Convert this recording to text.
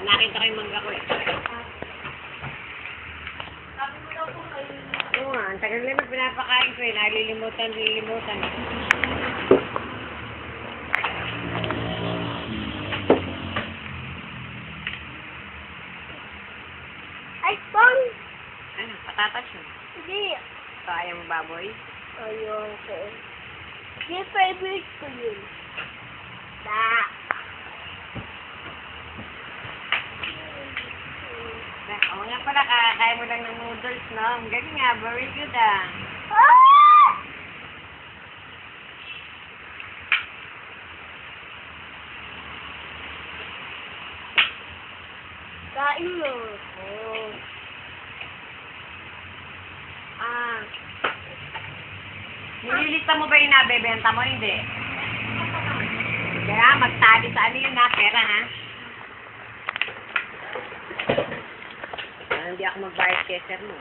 Nakita ko yung mangga ko eh. Sabi mo daw po kayo. Oo nga, ang tagal na pinapakain ko eh. Nalilimutan. Ay, Pong! Ano, patatas yun. Hindi. Sayang baboy. Ayun ko. Yung favorite ko yun. Da. Oo nga pala, kakakain mo lang ng noodles, no? Ang galing nga, very good ah. Ah! Kain mo. Oh. Ah. Nililista mo ba yung nabebenta mo? Hindi. Kaya magtali sa ano yun na, pera ha? Hindi ako magbayad kay sir mo.